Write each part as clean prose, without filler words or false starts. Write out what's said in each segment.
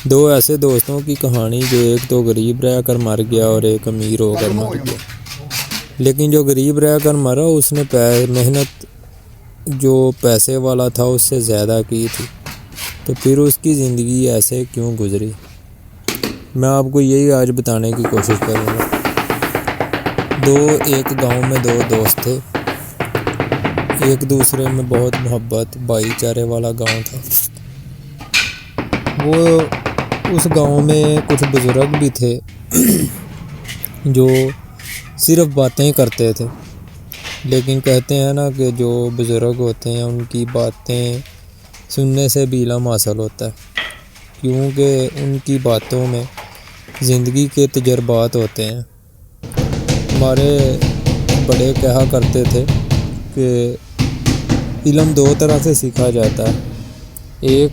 دو ایسے دوستوں کی کہانی جو ایک تو غریب رہ کر مر گیا اور ایک امیر ہو کر مر گیا۔ لیکن جو غریب رہ کر مرا اس نے محنت جو پیسے والا تھا اس سے زیادہ کی تھی، تو پھر اس کی زندگی ایسے کیوں گزری؟ میں آپ کو یہی آج بتانے کی کوشش کروں گا۔ ایک گاؤں میں دو دوست تھے، ایک دوسرے میں بہت محبت بھائی چارے والا گاؤں تھا۔ اس گاؤں میں کچھ بزرگ بھی تھے جو صرف باتیں کرتے تھے، لیکن کہتے ہیں نا کہ جو بزرگ ہوتے ہیں ان کی باتیں سننے سے بھی علم حاصل ہوتا ہے، کیونکہ ان کی باتوں میں زندگی کے تجربات ہوتے ہیں۔ ہمارے بڑے کہا کرتے تھے کہ علم دو طرح سے سیکھا جاتا ہے، ایک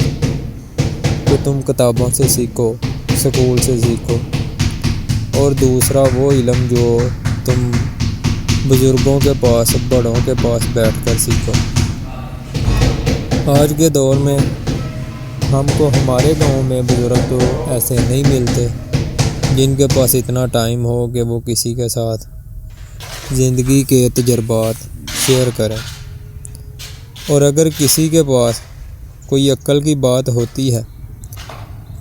کہ تم کتابوں سے سیکھو، سکول سے سیکھو، اور دوسرا وہ علم جو تم بزرگوں کے پاس، بڑوں کے پاس بیٹھ کر سیکھو۔ آج کے دور میں ہم کو ہمارے گاؤں میں بزرگ تو ایسے نہیں ملتے جن کے پاس اتنا ٹائم ہو کہ وہ کسی کے ساتھ زندگی کے تجربات شیئر کریں، اور اگر کسی کے پاس کوئی عقل کی بات ہوتی ہے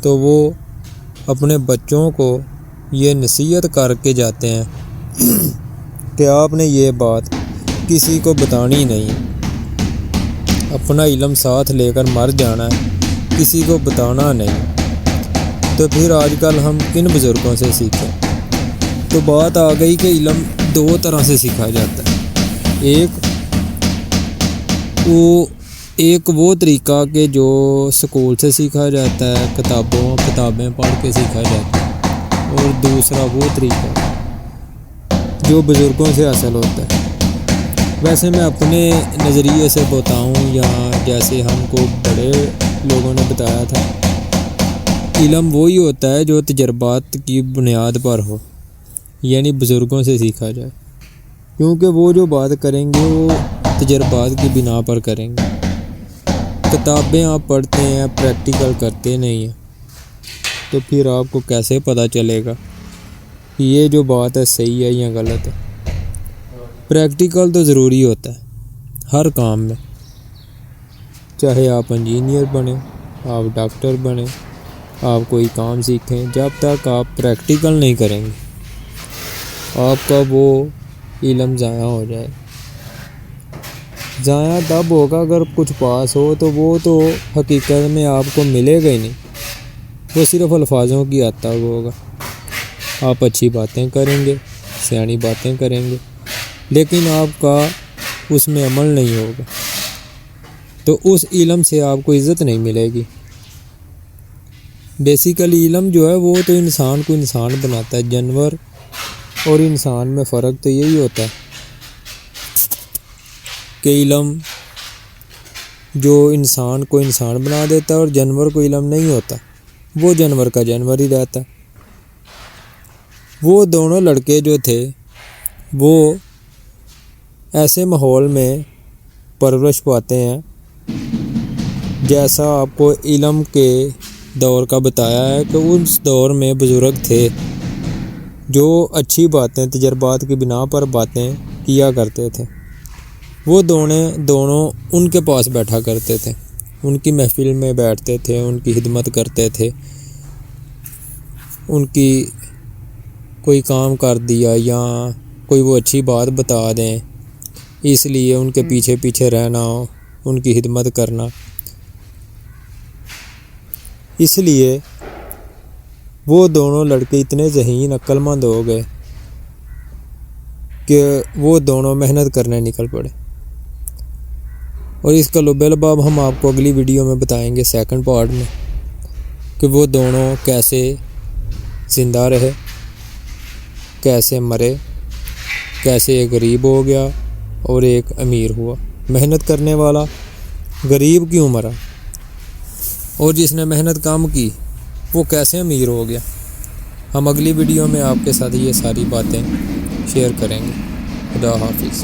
تو وہ اپنے بچوں کو یہ نصیحت کر کے جاتے ہیں کہ آپ نے یہ بات کسی کو بتانی نہیں، اپنا علم ساتھ لے کر مر جانا ہے، کسی کو بتانا نہیں۔ تو پھر آج کل ہم کن بزرگوں سے سیکھیں؟ تو بات آ گئی کہ علم دو طرح سے سیکھا جاتا ہے، ایک وہ طریقہ کہ جو سکول سے سیکھا جاتا ہے، کتابیں پڑھ کے سیکھا جاتا ہے، اور دوسرا وہ طریقہ جو بزرگوں سے حاصل ہوتا ہے۔ ویسے میں اپنے نظریے سے بتاؤں یا جیسے ہم کو بڑے لوگوں نے بتایا تھا، علم وہی ہوتا ہے جو تجربات کی بنیاد پر ہو، یعنی بزرگوں سے سیکھا جائے، کیونکہ وہ جو بات کریں گے وہ تجربات کی بنا پر کریں گے۔ کتابیں آپ پڑھتے ہیں، پریکٹیکل کرتے نہیں ہیں، تو پھر آپ کو کیسے پتہ چلے گا کہ یہ جو بات ہے صحیح ہے یا غلط ہے؟ پریکٹیکل تو ضروری ہوتا ہے ہر کام میں، چاہے آپ انجینئر بنیں، آپ ڈاکٹر بنیں، آپ کوئی کام سیکھیں، جب تک آپ پریکٹیکل نہیں کریں گے آپ کا وہ علم ضائع ہو جائے۔ ضائع تب ہوگا اگر کچھ پاس ہو، تو وہ تو حقیقت میں آپ کو ملے گا ہی نہیں، وہ صرف الفاظوں کی حد تک ہوگا۔ آپ اچھی باتیں کریں گے، سیانی باتیں کریں گے، لیکن آپ کا اس میں عمل نہیں ہوگا، تو اس علم سے آپ کو عزت نہیں ملے گی۔ بیسیکلی علم جو ہے وہ تو انسان کو انسان بناتا ہے، جانور اور انسان میں فرق تو یہی ہوتا ہے کہ علم جو انسان کو انسان بنا دیتا ہے اور جانور کو علم نہیں ہوتا، وہ جانور کا جانور ہی رہتا ہے۔ وہ دونوں لڑکے جو تھے وہ ایسے ماحول میں پرورش پاتے ہیں جیسا آپ کو علم کے دور کا بتایا ہے کہ اس دور میں بزرگ تھے جو اچھی باتیں، تجربات کی بنا پر باتیں کیا کرتے تھے۔ وہ دونوں ان کے پاس بیٹھا کرتے تھے، ان کی محفل میں بیٹھتے تھے، ان کی خدمت کرتے تھے، ان کی کوئی کام کر دیا یا کوئی وہ اچھی بات بتا دیں، اس لیے ان کے پیچھے پیچھے رہنا، ان کی خدمت کرنا۔ اس لیے وہ دونوں لڑکے اتنے ذہین، عقل مند ہو گئے کہ وہ دونوں محنت کرنے نکل پڑے، اور اس کا لب لباب ہم آپ کو اگلی ویڈیو میں بتائیں گے، سیکنڈ پارٹ میں، کہ وہ دونوں کیسے زندہ رہے، کیسے مرے، کیسے ایک غریب ہو گیا اور ایک امیر ہوا۔ محنت کرنے والا غریب کیوں مرا، اور جس نے محنت کم کی وہ کیسے امیر ہو گیا؟ ہم اگلی ویڈیو میں آپ کے ساتھ یہ ساری باتیں شیئر کریں گے۔ خدا حافظ۔